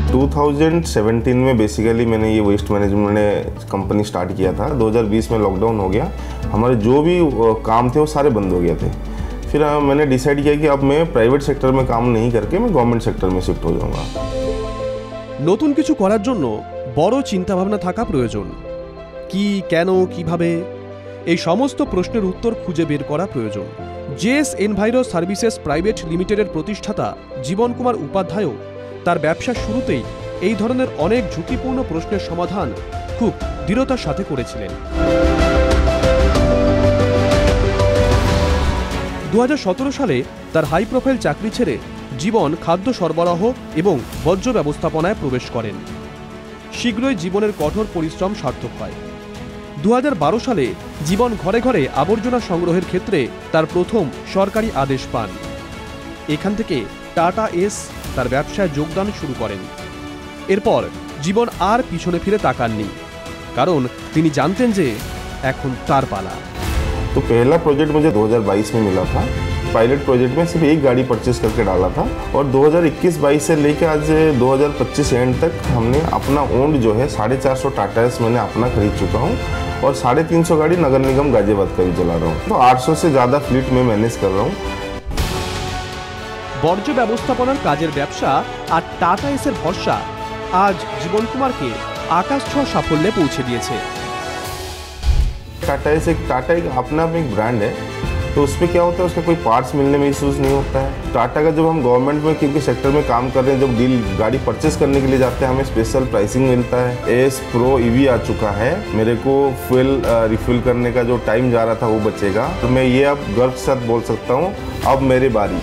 2017 में बेसिकली मैंने ये वेस्ट मैनेजमेंट कंपनी स्टार्ट किया था। 2020 में लॉकडाउन हो गया, हमारे जो भी काम थे वो सारे बंद हो गए थे। फिर मैंने डिसाइड किया कि अब मैं प्राइवेट सेक्टर में काम नहीं करके मैं गवर्नमेंट सेक्टर में शिफ्ट हो जाऊंगा। নতুন কিছু করার জন্য বড় চিন্তাভাবনা থাকা প্রয়োজন। কি, কেন, কিভাবে, এই সমস্ত প্রশ্নের উত্তর খুঁজে বের করা প্রয়োজন। জেএস এনভাইরো সার্ভিসেস প্রাইভেট লিমিটেডের প্রতিষ্ঠাতা জীবন কুমার উপাধ্যায়ও তার ব্যবসার শুরুতেই এই ধরনের অনেক ঝুঁকিপূর্ণ প্রশ্নের সমাধান খুব দৃঢ়তার সাথে করেছিলেন। 2017 সালে তার হাই প্রোফাইল চাকরি ছেড়ে জীবন খাদ্য সরবরাহ এবং বর্জ্য ব্যবস্থাপনায় প্রবেশ করেন। শীঘ্রই জীবনের কঠোর পরিশ্রম সার্থক হয়। 2012 সালে জীবন ঘরে ঘরে আবর্জনা সংগ্রহের ক্ষেত্রে তার প্রথম সরকারি আদেশ পান। এখান থেকে টাটা এস তার ব্যবসায় যোগদান শুরু করেন। এরপর জীবন আর পিছনে ফিরে তাকাননি, কারণ তিনি জানতেন যে এখন তার পালা। तो पहला प्रोजेक्ट मुझे 2022 में मिला था। पायलट प्रोजेक्ट में सिर्फ एक गाड़ी परचेस करके डाला था और 2021-22 से लेकर आज 2025 एंड तक हमने अपना ओन्ड जो है 450 टाटा एस मैंने अपना खरीद चुका हूँ और 350 गाड़ी नगर निगम गाजियाबाद का भी चला रहा हूँ। तो 800 से ज़्यादा फ्लीट में मैनेज कर रहा हूँ। বর্জ্য ব্যবস্থাপনার কাজের ব্যবসা আর টাটা এসের ভরসা আজ জীবন কুমারকে আকাশ ছোঁয়া সাফল্যে পৌঁছে দিয়েছে। टाटा एक अपना एक ब्रांड है, तो उसमें क्या होता है, उसका कोई पार्ट्स मिलने में इश्यूज नहीं होता है। टाटा का जब हम गवर्नमेंट में क्योंकि सेक्टर में काम कर रहे हैं, जब डील गाड़ी परचेस करने के लिए जाते हैं हमें स्पेशल प्राइसिंग मिलता है। एस प्रो ईवी आ चुका है, मेरे को फ्यूल रिफिल करने का जो टाइम जा रहा था वो बचेगा। तो मैं ये अब गर्व के साथ बोल सकता हूँ अब मेरी बारी।